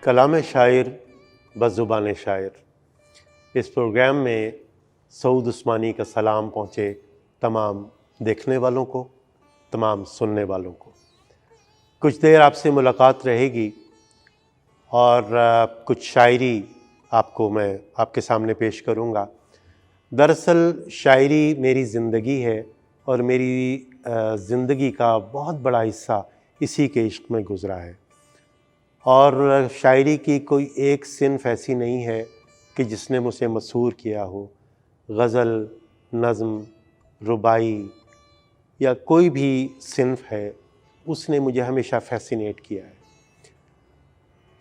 کلام شاعر بزبان شاعر، اس پروگرام میں سعود عثمانی کا سلام پہنچے تمام دیکھنے والوں کو، تمام سننے والوں کو۔ کچھ دیر آپ سے ملاقات رہے گی اور کچھ شاعری میں آپ کے سامنے پیش کروں گا۔ دراصل شاعری میری زندگی ہے اور میری زندگی کا بہت بڑا حصہ اسی کے عشق میں گزرا ہے، اور شاعری کی کوئی ایک صنف ایسی نہیں ہے کہ جس نے مجھے مسحور کیا ہو۔ غزل، نظم، ربائی یا کوئی بھی صنف ہے، اس نے مجھے ہمیشہ فیسینیٹ کیا ہے۔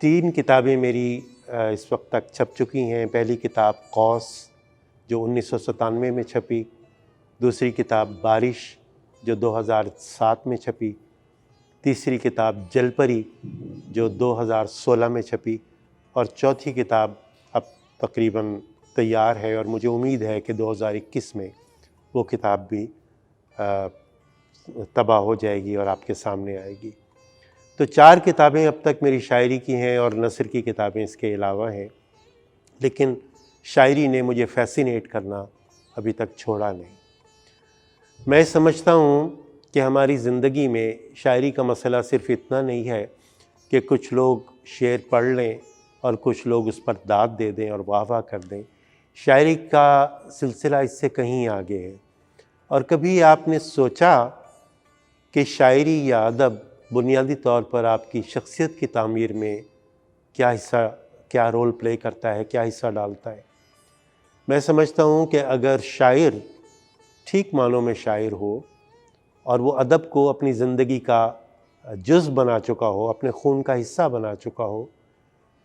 3 کتابیں میری اس وقت تک چھپ چکی ہیں۔ پہلی کتاب قوس جو 1997 میں چھپی، دوسری کتاب بارش جو 2007 میں چھپی، تیسری کتاب جل پری جو 2016 میں چھپی، اور چوتھی کتاب اب تقریباً تیار ہے اور مجھے امید ہے کہ 2021 میں وہ کتاب بھی طبع ہو جائے گی اور آپ کے سامنے آئے گی۔ تو 4 کتابیں اب تک میری شاعری کی ہیں اور نثر کی کتابیں اس کے علاوہ ہیں، لیکن شاعری نے مجھے فیسینیٹ کرنا ابھی تک چھوڑا نہیں۔ میں سمجھتا ہوں کہ ہماری زندگی میں شاعری کا مسئلہ صرف اتنا نہیں ہے کہ کچھ لوگ شعر پڑھ لیں اور کچھ لوگ اس پر داد دے دیں اور واہ واہ کر دیں۔ شاعری کا سلسلہ اس سے کہیں آگے ہے، اور کبھی آپ نے سوچا کہ شاعری یا ادب بنیادی طور پر آپ کی شخصیت کی تعمیر میں کیا رول پلے کرتا ہے، کیا حصہ ڈالتا ہے؟ میں سمجھتا ہوں کہ اگر شاعر ٹھیک معنوں میں شاعر ہو اور وہ ادب کو اپنی زندگی کا جز بنا چکا ہو، اپنے خون کا حصہ بنا چکا ہو،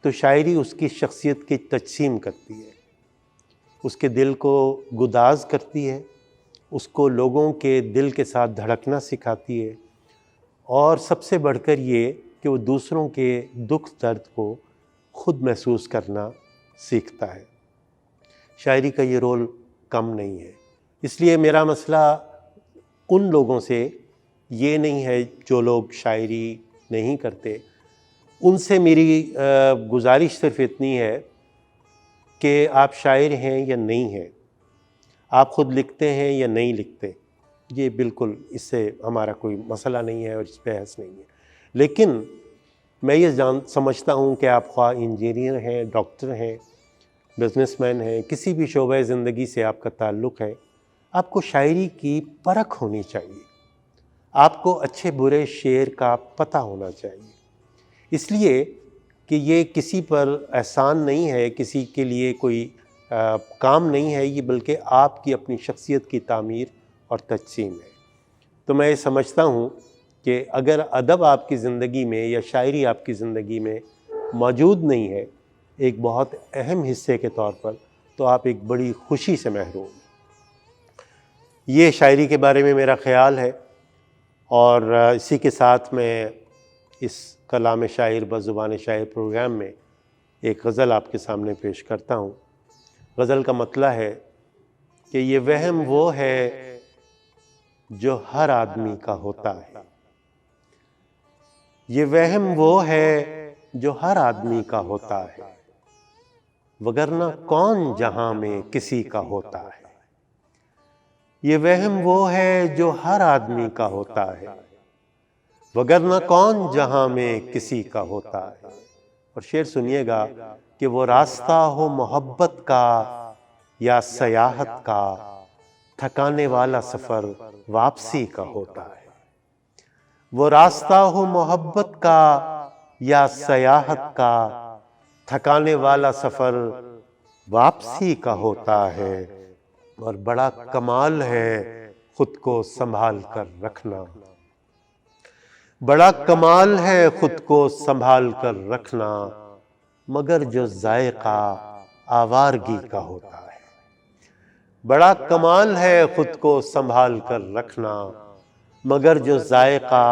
تو شاعری اس کی شخصیت کی تجسیم کرتی ہے، اس کے دل کو گداز کرتی ہے، اس کو لوگوں کے دل کے ساتھ دھڑکنا سکھاتی ہے، اور سب سے بڑھ کر یہ کہ وہ دوسروں کے دکھ درد کو خود محسوس کرنا سیکھتا ہے۔ شاعری کا یہ رول کم نہیں ہے۔ اس لیے میرا مسئلہ ان لوگوں سے یہ نہیں ہے جو لوگ شاعری نہیں کرتے، ان سے میری گزارش صرف اتنی ہے کہ آپ شاعر ہیں یا نہیں ہیں، آپ خود لکھتے ہیں یا نہیں لکھتے، یہ بالکل اس سے ہمارا کوئی مسئلہ نہیں ہے اور اس پہ بحث نہیں ہے۔ لیکن میں یہ سمجھتا ہوں کہ آپ خواہ انجینئر ہیں، ڈاکٹر ہیں، بزنس مین ہیں، کسی بھی شعبہ زندگی سے آپ کا تعلق ہے، آپ کو شاعری کی پرکھ ہونی چاہیے، آپ کو اچھے برے شعر کا پتہ ہونا چاہیے، اس لیے کہ یہ کسی پر احسان نہیں ہے، کسی کے لیے کوئی کام نہیں ہے، یہ بلکہ آپ کی اپنی شخصیت کی تعمیر اور تجسیم ہے۔ تو میں یہ سمجھتا ہوں کہ اگر ادب آپ کی زندگی میں یا شاعری آپ کی زندگی میں موجود نہیں ہے ایک بہت اہم حصے کے طور پر، تو آپ ایک بڑی خوشی سے محروم ہیں۔ یہ شاعری کے بارے میں میرا خیال ہے، اور اسی کے ساتھ میں اس کلام شاعر بزبان شاعر پروگرام میں ایک غزل آپ کے سامنے پیش کرتا ہوں۔ غزل کا مطلع ہے کہ یہ وہم وہ ہے جو ہر آدمی کا ہوتا ہے، یہ وہم وہ ہے جو ہر آدمی کا ہوتا ہے، وگرنہ کون جہاں میں کسی کا ہوتا ہے۔ یہ وہم وہ ہے جو ہر آدمی کا ہوتا ہے، وگرنہ کون جہاں میں کسی کا ہوتا ہے۔ اور شعر سنیے گا کہ وہ راستہ ہو محبت کا یا سیاحت کا، تھکانے والا سفر واپسی کا ہوتا ہے۔ وہ راستہ ہو محبت کا یا سیاحت کا، تھکانے والا سفر واپسی کا ہوتا ہے، اور بڑا کمال ہے خود کو سنبھال کر رکھنا، بڑا کمال ہے خود کو سنبھال کر رکھنا، مگر جو ذائقہ آوارگی کا ہوتا ہے۔ بڑا کمال ہے خود کو سنبھال کر رکھنا، مگر جو ذائقہ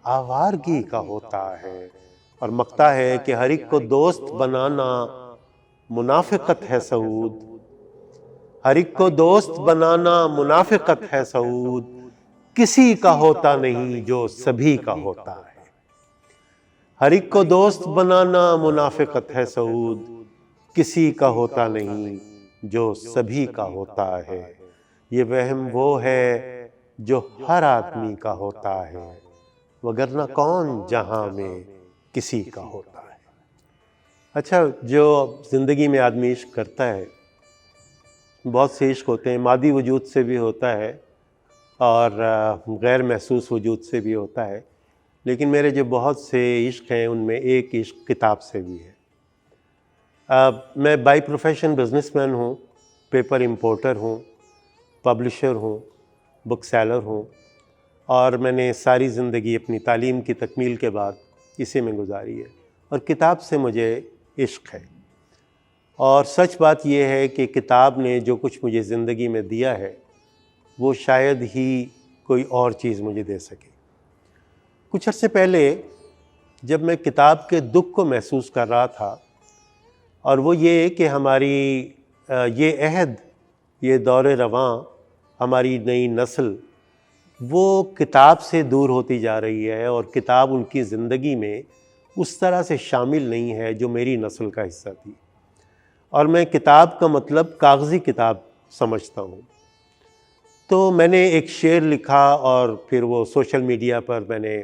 آوارگی کا ہوتا ہے۔ اور مقطع ہے کہ ہر ایک کو دوست بنانا منافقت ہے سعود، ہر ایک کو دوست بنانا منافقت ہے سعود، کسی کا ہوتا نہیں جو سبھی کا ہوتا ہے۔ ہر ایک کو دوست بنانا منافقت ہے سعود، کسی کا ہوتا نہیں جو سبھی کا ہوتا ہے، یہ وہم وہ ہے جو ہر آدمی کا ہوتا ہے، وگرنہ کون جہاں میں کسی کا ہوتا ہے۔ اچھا، جو زندگی میں آدمی عشق کرتا ہے، بہت سے عشق ہوتے ہیں، مادی وجود سے بھی ہوتا ہے اور غیر محسوس وجود سے بھی ہوتا ہے، لیکن میرے جو بہت سے عشق ہیں ان میں ایک عشق کتاب سے بھی ہے۔ میں بائی پروفیشن بزنس مین ہوں، پیپر امپورٹر ہوں، پبلشر ہوں، بک سیلر ہوں، اور میں نے ساری زندگی اپنی تعلیم کی تکمیل کے بعد اسی میں گزاری ہے، اور کتاب سے مجھے عشق ہے۔ اور سچ بات یہ ہے کہ کتاب نے جو کچھ مجھے زندگی میں دیا ہے وہ شاید ہی کوئی اور چیز مجھے دے سکے۔ کچھ عرصے پہلے جب میں کتاب کے دکھ کو محسوس کر رہا تھا، اور وہ یہ کہ ہماری یہ عہد، یہ دور رواں، ہماری نئی نسل وہ کتاب سے دور ہوتی جا رہی ہے، اور کتاب ان کی زندگی میں اس طرح سے شامل نہیں ہے جو میری نسل کا حصہ تھی، اور میں کتاب کا مطلب کاغذی کتاب سمجھتا ہوں۔ تو میں نے ایک شعر لکھا اور پھر وہ سوشل میڈیا پر میں نے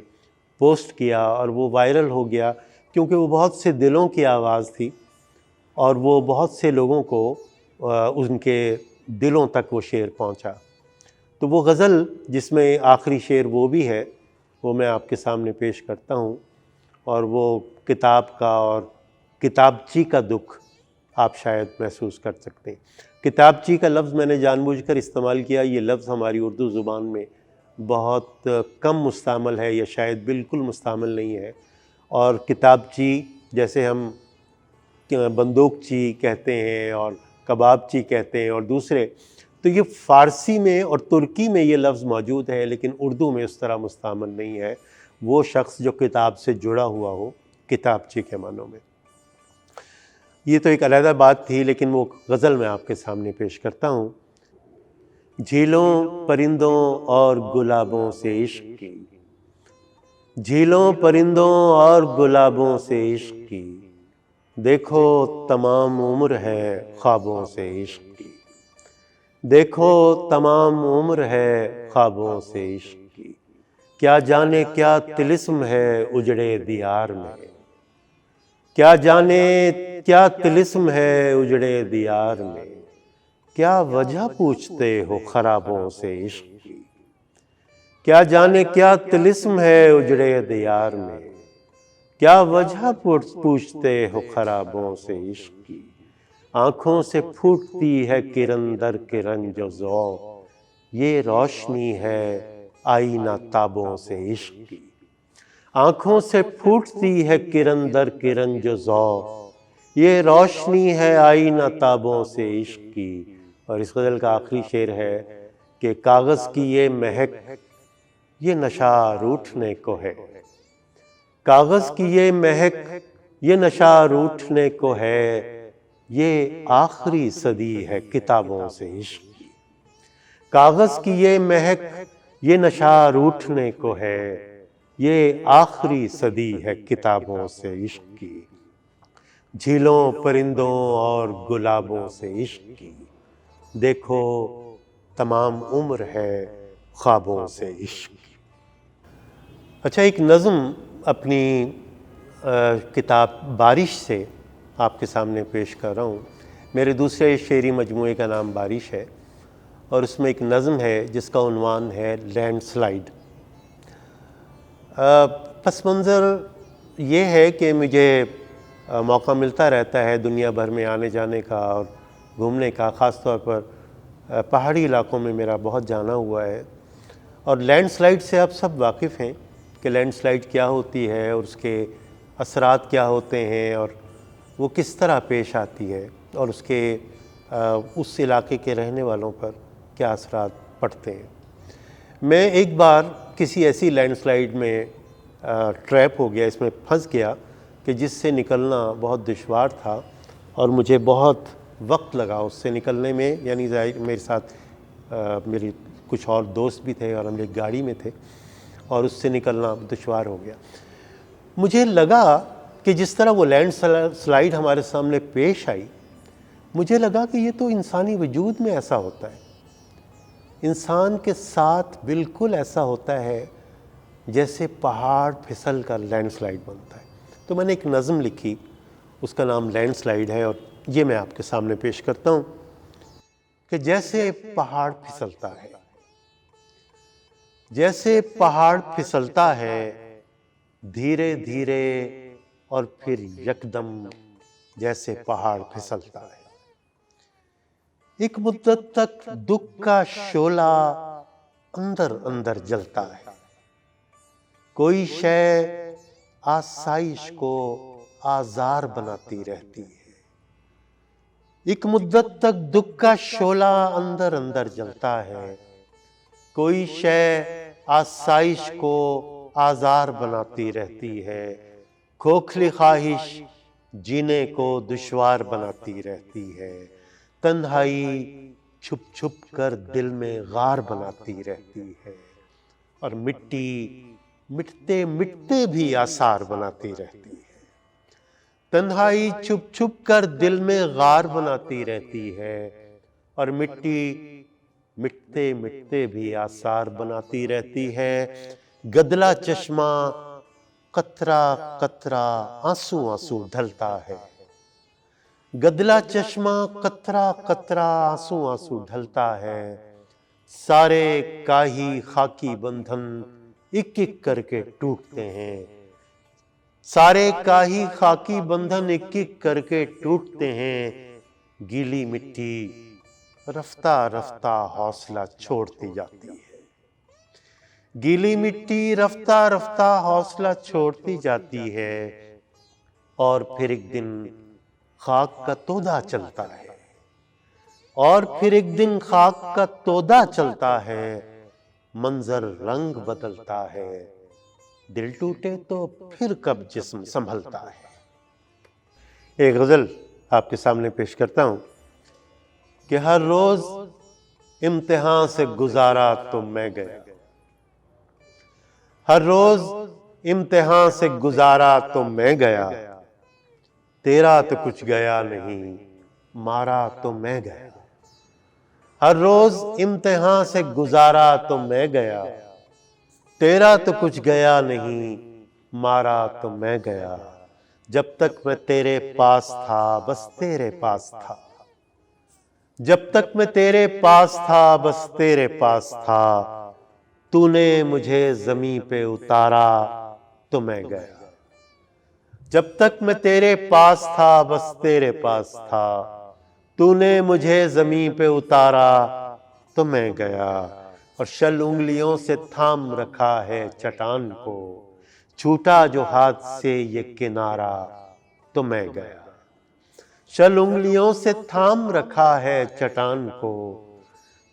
پوسٹ کیا، اور وہ وائرل ہو گیا کیونکہ وہ بہت سے دلوں کی آواز تھی، اور وہ بہت سے لوگوں کو ان کے دلوں تک وہ شعر پہنچا۔ تو وہ غزل جس میں آخری شعر وہ بھی ہے، وہ میں آپ کے سامنے پیش کرتا ہوں، اور وہ کتاب کا اور کتابچی کا دکھ آپ شاید محسوس کر سکتے ہیں۔ کتابچی کا لفظ میں نے جان بوجھ کر استعمال کیا، یہ لفظ ہماری اردو زبان میں بہت کم مستعمل ہے، یا شاید بالکل مستعمل نہیں ہے، اور کتابچی جیسے ہم بندوق چی کہتے ہیں اور کباب چی کہتے ہیں اور دوسرے، تو یہ فارسی میں اور ترکی میں یہ لفظ موجود ہے، لیکن اردو میں اس طرح مستعمل نہیں ہے۔ وہ شخص جو کتاب سے جڑا ہوا ہو، کتابچی کے معنوں میں۔ یہ تو ایک علیحدہ بات تھی، لیکن وہ غزل میں آپ کے سامنے پیش کرتا ہوں۔ جھیلوں پرندوں اور گلابوں سے عشق کی، جھیلوں پرندوں اور گلابوں سے عشق کی، دیکھو تمام عمر ہے خوابوں سے عشق کی، دیکھو تمام عمر ہے خوابوں سے عشق کی، کیا جانے کیا طلسم ہے اجڑے دیار میں، کیا جانے کیا طلسم ہے اجڑے دیار میں، کیا وجہ پوچھتے ہو خرابوں سے عشق کی، کیا جانے کیا طلسم ہے اجڑے دیار میں، کیا وجہ پوچھتے ہو خرابوں سے عشق کی، آنکھوں سے پھوٹتی ہے کرن در کرن جو ذوق، یہ روشنی ہے آئینہ تابوں سے عشق کی، آنکھوں سے پھوٹتی ہے کرن در کرن جو ذوق، یہ روشنی ہے آئینہ تابوں سے عشق کی۔ اور اس غزل کا آخری شعر ہے کہ کاغذ کی یہ مہک یہ نشہ روٹھنے کو ہے، کاغذ کی یہ مہک یہ نشہ روٹھنے کو ہے، یہ آخری صدی ہے کتابوں سے عشق کی، کاغذ کی یہ مہک یہ نشہ روٹھنے کو ہے، یہ آخری صدی ہے کتابوں سے عشق کی، جھیلوں پرندوں اور گلابوں سے عشق کی، دیکھو تمام عمر ہے خوابوں سے عشق کی۔ اچھا، ایک نظم اپنی کتاب بارش سے آپ کے سامنے پیش کر رہا ہوں۔ میرے دوسرے شعری مجموعے کا نام بارش ہے، اور اس میں ایک نظم ہے جس کا عنوان ہے لینڈ سلائیڈ۔ پس منظر یہ ہے کہ مجھے موقع ملتا رہتا ہے دنیا بھر میں آنے جانے کا اور گھومنے کا، خاص طور پر پہاڑی علاقوں میں میرا بہت جانا ہوا ہے، اور لینڈ سلائیڈ سے آپ سب واقف ہیں کہ لینڈ سلائیڈ کیا ہوتی ہے اور اس کے اثرات کیا ہوتے ہیں اور وہ کس طرح پیش آتی ہے، اور اس کے اس علاقے کے رہنے والوں پر کیا اثرات پڑتے ہیں۔ میں ایک بار کسی ایسی لینڈ سلائیڈ میں ٹریپ ہو گیا، اس میں پھنس گیا کہ جس سے نکلنا بہت دشوار تھا، اور مجھے بہت وقت لگا اس سے نکلنے میں، یعنی میرے ساتھ میری کچھ اور دوست بھی تھے اور ہم ایک گاڑی میں تھے، اور اس سے نکلنا دشوار ہو گیا۔ مجھے لگا کہ جس طرح وہ لینڈ سلائیڈ ہمارے سامنے پیش آئی، مجھے لگا کہ یہ تو انسانی وجود میں ایسا ہوتا ہے، انسان کے ساتھ بالکل ایسا ہوتا ہے جیسے پہاڑ پھسل کر لینڈ سلائیڈ بنتا ہے۔ تو میں نے ایک نظم لکھی، اس کا نام لینڈ سلائیڈ ہے، اور یہ میں آپ کے سامنے پیش کرتا ہوں کہ جیسے پہاڑ پھسلتا ہے، جیسے پہاڑ پھسلتا ہے دھیرے دھیرے اور پھر یکدم، جیسے پہاڑ پھسلتا ہے۔ ایک مدت تک دکھ کا شعلہ اندر اندر جلتا ہے، کوئی شے آسائش کو آزار بناتی رہتی ہے۔ ایک مدت تک دکھ کا شعلہ اندر اندر جلتا ہے، کوئی شے آسائش کو آزار بناتی رہتی ہے، کھوکھلی خواہش جینے کو دشوار بناتی رہتی ہے، تنہائی چھپ چھپ کر دل میں غار بناتی رہتی ہے، اور مٹی مٹتے مٹتے بھی آثار بناتی رہتی ہے۔ تنہائی چھپ چھپ کر دل میں غار بناتی رہتی ہے، اور مٹی مٹتے مٹتے بھی آثار بناتی رہتی ہے۔ گدلا چشمہ قطرہ قطرہ آنسو آنسو ڈھلتا ہے، گدلا چشمہ قطرہ قطرہ آنسو آنسو ڈھلتا ہے، سارے کاہی خاکی بندھن ایک ایک کر کے ٹوٹتے ہیں، سارے کاہی خاکی بندھن ایک ایک کر کے ٹوٹتے ہیں، گیلی مٹی رفتہ رفتہ حوصلہ چھوڑتی جاتی ہے، گیلی مٹی رفتہ رفتہ حوصلہ چھوڑتی جاتی ہے، اور پھر ایک دن خاک کا تودا چلتا ہے، اور پھر ایک دن خاک کا تودا چلتا ہے، منظر رنگ بدلتا ہے، دل ٹوٹے تو پھر کب جسم سنبھلتا ہے۔ ایک غزل آپ کے سامنے پیش کرتا ہوں کہ ہر روز امتحان سے گزارا تو میں گیا، ہر روز امتحان سے گزارا تو میں گیا، تیرا تو کچھ گیا نہیں مارا تو میں گیا، ہر روز امتحان سے گزارا تو میں گیا، تیرا تو کچھ گیا نہیں مارا تو میں گیا، جب تک میں تیرے پاس تھا بس تیرے پاس تھا، جب تک میں تیرے پاس تھا بس تیرے پاس تھا، تو نے مجھے زمیں پہ اتارا تو میں گیا، جب تک میں تیرے پاس تھا بس تیرے پاس تھا، تو نے مجھے زمیں پہ اتارا تو میں گیا، اور شل انگلیوں سے تھام رکھا ہے چٹان کو، چھوٹا جو ہاتھ سے یہ کنارہ تو میں گیا، شل انگلیوں سے تھام رکھا ہے چٹان کو،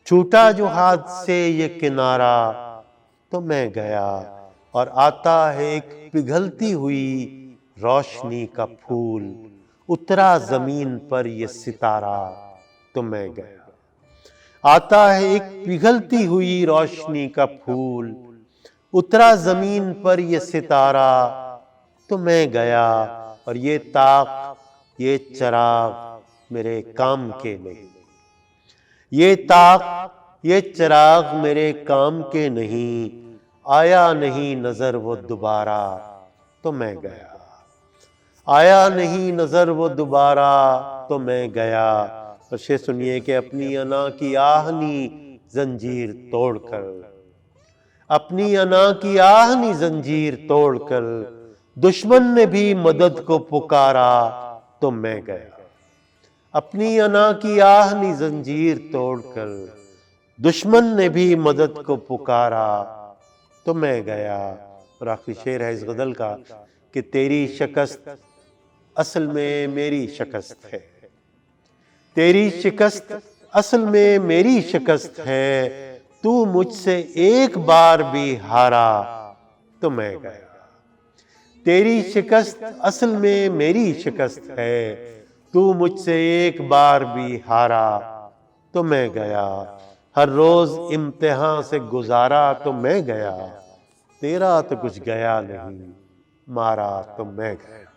چھوٹا جو ہاتھ سے یہ کنارہ تو میں گیا، اور آتا ہے ایک پگھلتی ہوئی روشنی کا پھول، اترا زمین پر یہ ستارہ تو میں گیا، آتا ہے ایک پگھلتی ہوئی روشنی کا پھول، اترا زمین پر یہ ستارہ تو میں گیا، اور یہ طاق یہ چراغ میرے کام کے نہیں، یہ طاق یہ چراغ میرے کام کے نہیں، آیا نہیں نظر وہ دوبارہ تو میں گیا، آیا نہیں نظر وہ دوبارہ تو میں گیا، اور شعر سنیے کہ اپنی انا کی آہنی زنجیر توڑ کر، اپنی انا کی آہنی زنجیر توڑ کر، دشمن نے بھی مدد کو پکارا تو میں گیا، اپنی انا کی آہنی زنجیر توڑ کر، دشمن نے بھی مدد کو پکارا تو میں گیا۔ اور آخری شعر ہے اس غزل کا کہ تیری شکست اصل میں میری شکست ہے، تیری شکست اصل میں میری شکست ہے، تو مجھ سے ایک بار بھی ہارا تو میں گیا، تیری شکست اصل میں میری شکست ہے، تو مجھ سے ایک بار بھی ہارا تو میں گیا، ہر روز امتحان سے گزارا تو میں گیا، تیرا تو کچھ گیا نہیں مارا تو میں گیا۔